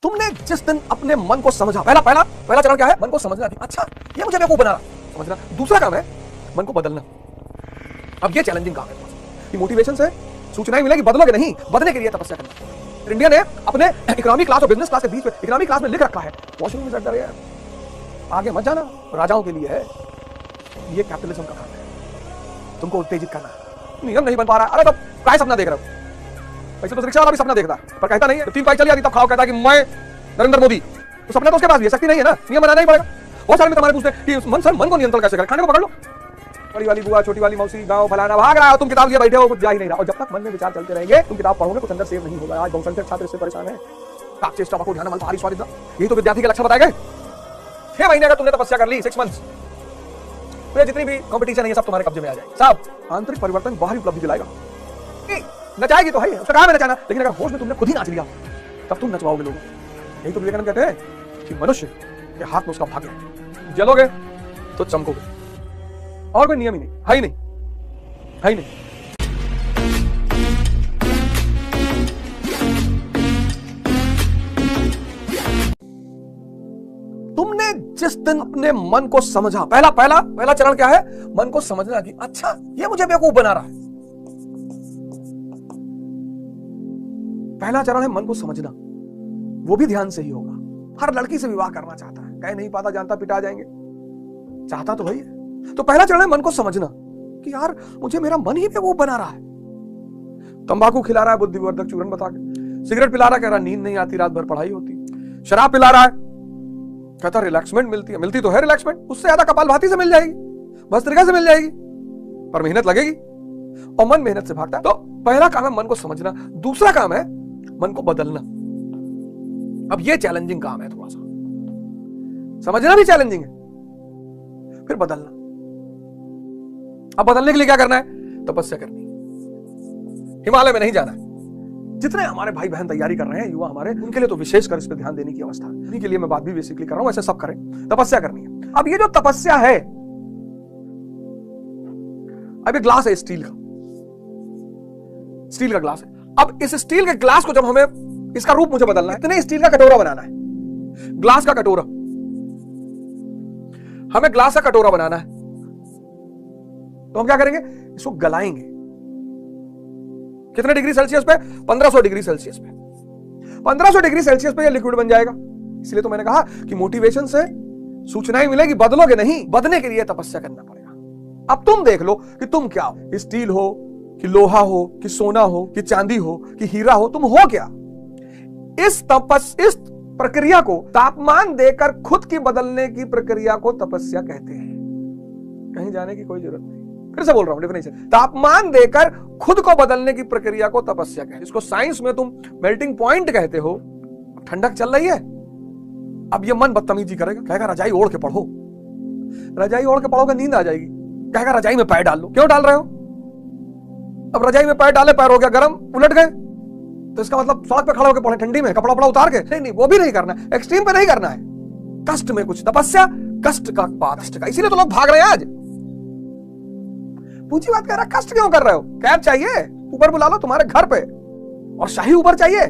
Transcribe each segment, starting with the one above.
तुमने जिस दिन अपने मन को समझा, पहला चरण क्या है? मन को समझना। अच्छा, ये मुझे बेवकूफ बना रहा, समझना। दूसरा काम है मन को बदलना। अब ये चैलेंजिंग काम है कि मोटिवेशन से सूचनाएं मिलेगी, बदलोगे नहीं, बदलने के लिए तपस्या करना। इंडिया ने अपने इकोनॉमी क्लास और बिजनेस क्लास के बीच में इकोनॉमी क्लास में लिख रखा है वॉशरूम में चढ़ रहे, आगे मत जाना, राजाओं के लिए है। ये कैपिटलिज्म का काम है, तुमको उत्तेजित करना। नियम नहीं बन पा रहा, अरे तो काय सपना देख रहे हो? वैसे तो रिक्शा वाला भी सपना देखता पर कहता नहीं है। 3 पाई चली आती तब खाओ, कहता कि मैं नरेंद्र मोदी। तो सपना तो उसके पास भी है, शक्ति नहीं है ना, नियम बनाना ही पड़ेगा। बहुत सारे में तुम्हारे पूछते हैं कि मन को नियंत्रण कैसे करें? खाने को पकड़ लो, बड़ी वाली बुआ, छोटी वाली मौसी, गांव फलाना, भाग रहा हो, तुम किताब लिए बैठे हो, कुछ जा ही नहीं रहा। और जब तक मन में विचार चलते रहेंगे, तुम किताब पढ़ोगे, कुछ अंदर सेव नहीं होगा। आज बहुसंख्यक छात्र इससे परेशान है। चेष्टा को ध्यान, भारी स्वादिष्ट, यही तो विद्यार्थी के लक्षण बताए गए। 6 महीने का तुमने तपस्या कर ली, 6 मंथ्स, तो जितनी भी कंपटीशन है ये सब तुम्हारे कब्जे में आ जाएगी। सब आंतरिक परिवर्तन बाहरी उपलब्धि दिलाएगा। नचाएगी तो है, उसका काम है नचाना, लेकिन अगर होश में तुमने खुद ही नाच लिया तब तुम नचवाओगे लोगों। यही तो विवेकानंद कहते हैं कि मनुष्य के हाथ में उसका भाग्य है। जलोगे तो चमकोगे, और कोई नियम ही नहीं है, ही नहीं, है ही नहीं। तुमने जिस दिन अपने मन को समझा, पहला चरण क्या है? मन को समझना कि अच्छा, ये मुझे बेवकूफ बना रहा है। पहला चरण है मन को समझना, वो भी ध्यान से ही होगा। हर लड़की से विवाह करना चाहता है, कह नहीं पाता, जानता पिटा जाएंगे, चाहता तो वही है। तो पहला चरण है मन को समझना कि यार मुझे मेरा मन ही बेवकूफ बना रहा है। तंबाकू खिला रहा है बुद्धिवर्धक चूर्ण बता के, सिगरेट पिला रहा है, कह रहा नींद नहीं आती, रात भर पढ़ाई होती, शराब पिला रहा है, कहता रिलैक्समेंट मिलती है, मिलती तो है रिलैक्समेंट, उससे ज्यादा कपालभाती से मिल जाएगी, भस्त्रिका से मिल जाएगी, पर मेहनत लगेगी और मन मेहनत से भागता है। तो पहला काम है मन को समझना, दूसरा काम है मन को बदलना। अब ये चैलेंजिंग काम है, थोड़ा सा समझना भी चैलेंजिंग है, फिर बदलना। अब बदलने के लिए क्या करना है? तपस्या करनी है, हिमालय में नहीं जाना है। जितने हमारे भाई बहन तैयारी कर रहे हैं, युवा हमारे, उनके लिए तो विशेषकर इस पर ध्यान देने की अवस्था है। उन्हीं के लिए मैं बात भी बेसिकली कर रहा हूं, ऐसे सब करें, तपस्या करनी है। अब ये जो तपस्या है, अब ये ग्लास है स्टील का ग्लास है। अब इस स्टील के ग्लास को जब हमें इसका रूप मुझे बदलना है, इतने स्टील का कटोरा बनाना है, ग्लास का कटोरा, हमें ग्लास का कटोरा बनाना है। तो हम क्या करेंगे? इसको गलाएंगे। कितने डिग्री सेल्सियस पे? 1500 डिग्री सेल्सियस पे। 1500 डिग्री सेल्सियस पे ये लिक्विड बन जाएगा। इसलिए तो मैंने कहा कि मोटिवेशन से सूचनाएं मिलेगी, बदलोगे नहीं, बदलने के लिए तपस्या करना पड़ेगा। अब तुम देख लो कि तुम क्या हो, स्टील हो कि लोहा हो कि सोना हो कि चांदी हो कि हीरा हो, तुम हो क्या? इस प्रक्रिया को, तापमान देकर खुद की बदलने की प्रक्रिया को तपस्या कहते हैं। कहीं जाने की कोई जरूरत नहीं, फिर से बोल रहा हूं डेफिनेशन। तापमान देकर खुद को बदलने की प्रक्रिया को तपस्या कहते हैं। इसको साइंस में तुम मेल्टिंग पॉइंट कहते हो। ठंडक चल रही है, अब ये मन बदतमीजी करेगा, कहेगा रजाई ओढ़ के पढ़ो। रजाई ओढ़ के पढ़ोगे नींद आ जाएगी, कहेगा रजाई में पैर डाल लो। क्यों डाल रहे हो? अब रजाई में पैर डाले, पैर हो गया गर्म, उलट गए, तो इसका मतलब सड़क पे खड़े होकर पढ़े ठंडी में, कपड़ा वपड़ा उतार के? नहीं, वो भी नहीं करना है, एक्सट्रीम पे नहीं करना है, कष्ट में कुछ। तपस्या कष्ट का बात, इसीलिए तो लोग भाग रहे हैं आज। पूछी बात कह रहा, कष्ट क्यों कर रहे हो? कैब चाहिए, ऊबर बुला लो तुम्हारे घर पे, और शाही ऊबर चाहिए।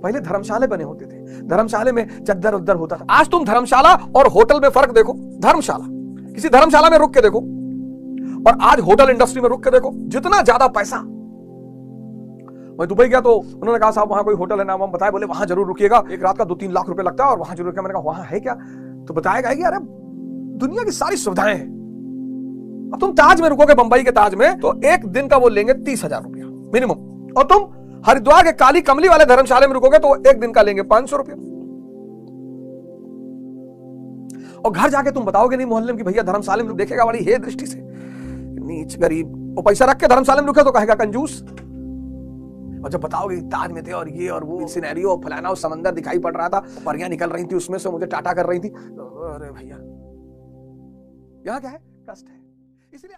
पहले धर्मशाले बने होते थे, धर्मशाले में चद्दर उद्दर होता था। आज तुम धर्मशाला और होटल में फर्क देखो। धर्मशाला, किसी धर्मशाला में रुक के देखो, और आज होटल इंडस्ट्री में रुक के देखो, जितना ज्यादा पैसा। मैं दुबई गया तो उन्होंने कहा साहब वहां कोई होटल है, नाम हम बताया, बोले वहां जरूर रुकिएगा, एक रात का 2-3 लाख रुपए लगता है, और वहां जरूर रुकिएगा। मैंने कहा वहां है क्या? तो बताया कि अरे दुनिया की सारी सुविधाएं हैं। अब तुम ताज में रुकोगे, बंबई के ताज में, तो एक दिन का वो लेंगे 30,000 रुपया मिनिमम, और तुम हरिद्वार के काली कमली वाले धर्मशाले में रुकोगे तो एक दिन का लेंगे 500 रुपया। और घर जाके तुम बताओगे नहीं मोहल्ले में कि भैया धर्मशाले में, देखेगा बड़ी हे दृष्टि से, नीच गरीब, और पैसा रख के धर्मशाला में रुके तो कहेगा कंजूस। और जब बताओगे ताज में थे और ये और वो सिनेरियो फलाना, और समंदर दिखाई पड़ रहा था, परियां निकल रही थी, उसमें से मुझे टाटा कर रही थी, अरे भैया यहाँ क्या है? कष्ट है। इसलिए